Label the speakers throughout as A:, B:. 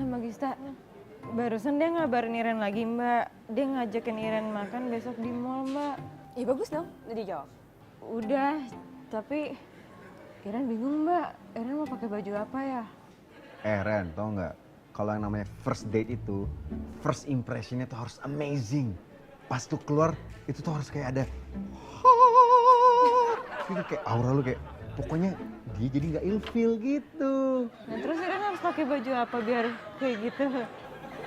A: Gista, Mbak Gista. Barusan dia ngabarin Iren lagi, Mbak. Dia ngajakin Iren makan besok di mall, Mbak.
B: Ih bagus dong, udah dijawab.
A: Udah, tapi Iren bingung, Mbak. Iren mau pakai baju apa ya?
C: Ren, tau nggak? Kalau yang namanya first date itu, first impressionnya tuh harus amazing. Pas tuh keluar, itu tuh harus kayak ada, gitu kayak aura lu kayak, pokoknya dia jadi nggak ilfeel gitu.
A: Nah terus Iren harus pakai baju apa biar kayak gitu?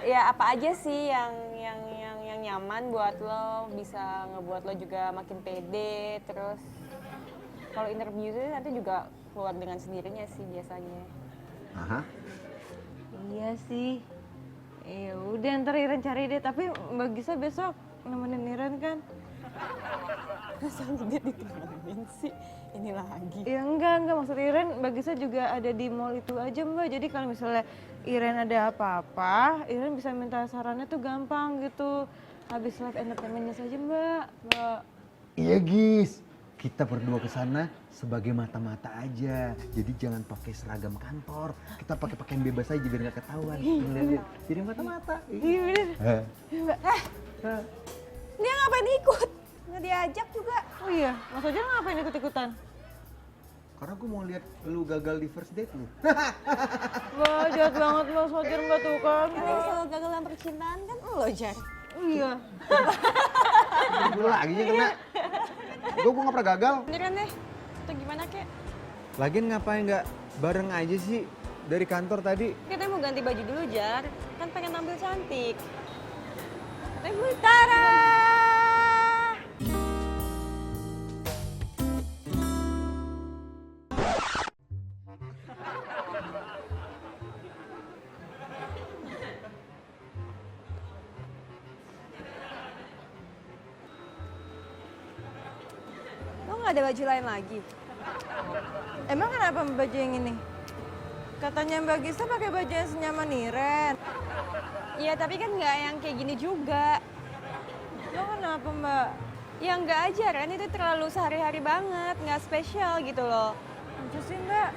B: Ya apa aja sih yang nyaman buat lo, bisa ngebuat lo juga makin pede. Terus kalau inner beauty nanti juga keluar dengan sendirinya sih biasanya.
C: Aha.
A: Iya sih. Ya udah ntar Iren cari deh. Tapi Mbak Gisa besok nemenin Iren kan?
B: Masa dia ditemenin sih? Ini lagi.
A: Ya enggak. Maksud Iren, Mbak Gisa juga ada di mall itu aja, Mbak. Jadi kalau misalnya Iren ada apa-apa, Iren bisa minta sarannya tuh gampang gitu. Habis live entertainment-nya saja, Mbak.
C: Iya Gis, kita berdua ke sana sebagai mata-mata aja. Jadi jangan pakai seragam kantor. Kita pakai pakaian bebas aja biar nggak ketahuan. Lihat-lihat. Jadi mata-mata.
A: Iya bener.
B: Mbak, dia ngapain ikut? Nggak diajak juga.
A: Oh iya, Mas Ojar ngapain ikut-ikutan?
C: Karena gue mau lihat lu gagal di first date lu.
A: Wah, jahat banget Mas Ojar, Mbak tuh kan.
B: Karena yang selalu gagal dalam percintaan kan lo, Jar.
A: Iya.
C: Gue lagi nya kena. Gue nggak pernah gagal.
B: Beneran deh, atau gimana kek?
D: Lagian ngapain nggak bareng aja sih dari kantor tadi?
B: Kita mau ganti baju dulu, Jar. Kan pengen tampil cantik. Temu Tara! Lo nggak ada baju lain lagi?
A: Emang kenapa baju yang ini? Katanya Mbak Gisa pakai baju yang senyaman Iren.
B: Iya, tapi kan nggak yang kayak gini juga.
A: Lo kenapa, Mbak?
B: Ya nggak aja, Ren. Itu terlalu sehari-hari banget, nggak spesial gitu loh.
A: Masa sih, Mbak?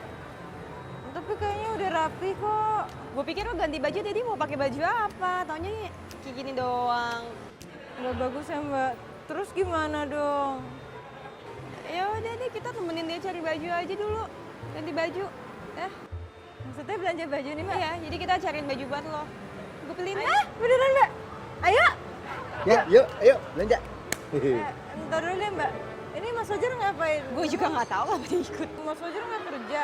A: Tapi kayaknya udah rapi kok.
B: Gue pikir lo ganti baju, jadi mau pakai baju apa? Taunya kayak gini doang.
A: Nggak bagus ya, Mbak. Terus gimana dong?
B: Ya udah deh, kita temenin dia cari baju aja dulu. Ganti baju.
A: Maksudnya belanja baju nih, Mbak?
B: Iya, jadi kita cariin baju buat lo. Gue beliin.
A: Beneran, Mbak? Ayo!
C: Ya, yuk, ayo belanja.
A: Ntar dulu deh, Mbak. Ini Mas Ojar ngapain?
B: Gue juga nggak tahu apa dia ikut.
A: Mas Ojar nggak kerja.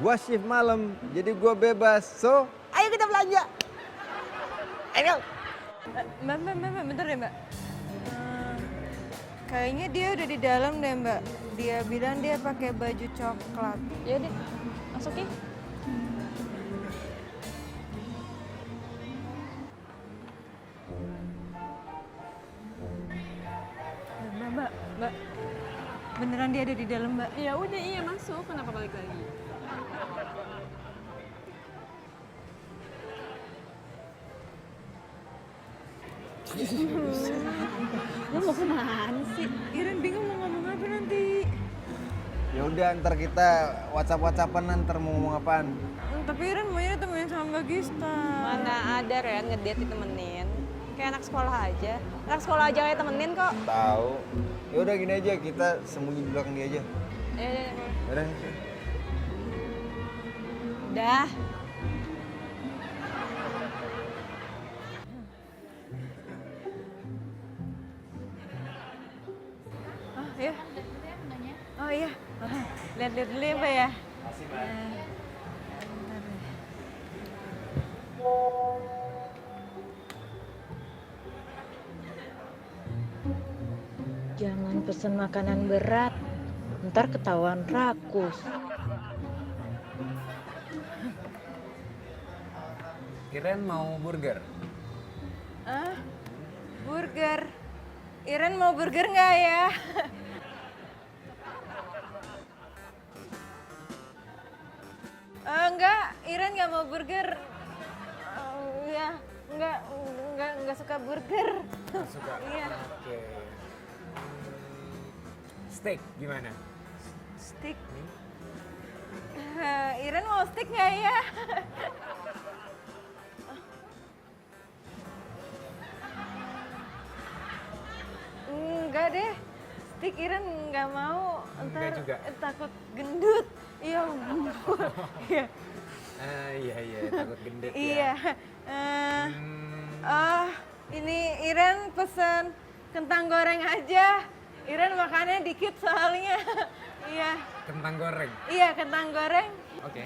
D: Gua shift malam, jadi gua bebas. So,
B: Ayo kita belanja. Ayo.
A: Mbak, bentar deh, Mbak. Kayaknya dia udah di dalam deh, Mbak. Dia bilang dia pakai baju coklat.
B: Ya deh, masukin.
A: Mbak. Beneran dia ada di dalam, Mbak.
B: Ya udah, iya masuk. Kenapa balik lagi? Lo mau kemana sih?
A: Iren bingung mau ngomong apa nanti.
D: ya udah ntar kita WhatsApp-WhatsAppan ntar mau ngomong apaan.
A: Tapi Iren maunya temenin sama Mbak Gista.
B: Mana ada Ren ngedate ditemenin. Kayak anak sekolah aja. Anak sekolah aja kayak temenin kok.
D: Tahu. Ya udah gini aja, kita sembunyi di belakang dia aja.
B: Ya
D: Udah.
B: udah.
A: Oh iya. Oh iya. Lihat-lihat dulu ya, Mbak ya. Jangan pesen makanan berat, ntar ketahuan rakus.
D: Iren mau burger?
A: Burger. Iren mau burger nggak ya? Enggak, Iren nggak mau burger. Ya, nggak suka burger.
D: Suka.
A: Iya.
D: Oke. Steak gimana?
A: Stick. Iren mau stick nggak ya? deh. Stik Iren nggak mau, ntar
E: Nggak juga?
A: takut gendut. Iya. Iya.
E: Iya, takut gendut ya.
A: Iya. Oh, ini Iren pesen kentang goreng aja. Iren makannya dikit soalnya. Iya.
E: Kentang goreng.
A: Iya, kentang goreng.
E: Oke.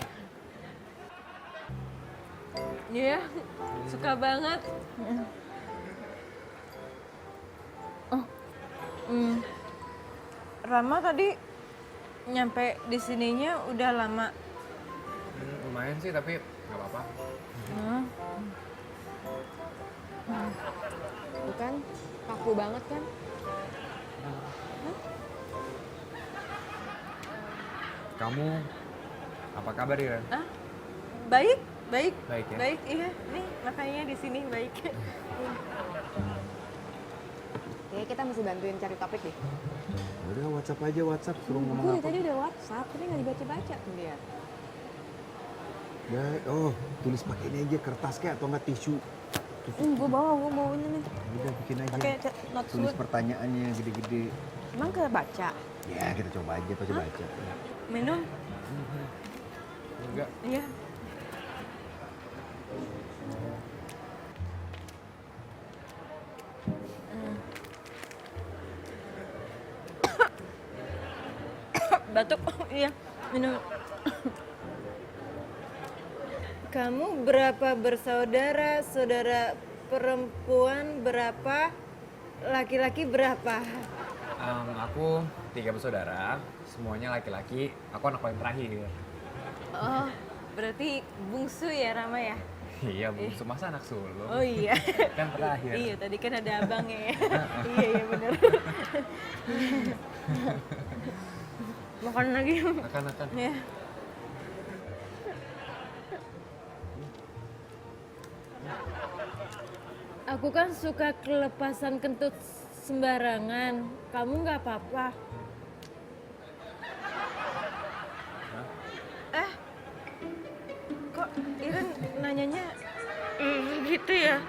A: Iya, suka banget. Oh, Rama tadi nyampe di sininya udah lama.
E: Lumayan sih tapi nggak apa-apa.
B: Bukan kaku banget kan?
E: Kamu apa kabar ya?
A: Ah, baik, baik,
E: Baik ya?
A: baik. Iya, nih makanya di sini baik.
B: Kayaknya kita mesti bantuin cari topik deh.
C: Udah WhatsApp aja, WhatsApp suruh ngomong
B: Gue
C: apa.
B: tadi udah WhatsApp, tapi nggak dibaca-baca tuh dia.
C: Ya, oh tulis pakai ini aja kertas kayak atau enggak tisu.
B: Gue bawa ini nih.
C: Udah bikin aja.
B: Pakai notes
C: Tulis
B: lu.
C: pertanyaannya yang gede-gede.
B: Emang kebaca?
C: Ya kita coba aja, pasti baca.
A: Minum?
E: Enggak.
A: Iya. Batuk, iya, minum. Kamu berapa bersaudara? Saudara perempuan berapa? Laki-laki berapa?
E: Aku 3 bersaudara, semuanya laki-laki. Aku anak paling terakhir.
A: Oh, berarti bungsu ya Rama ya?
E: Iya, bungsu masa anak sulung.
A: Oh iya.
E: Kan terakhir.
A: Iya, tadi kan ada abangnya ya. Iya, iya bener. Makan lagi.
E: Akan.
A: Ya. Aku kan suka kelepasan kentut sembarangan. Kamu nggak apa-apa? Kok Iren nanyanya gitu ya?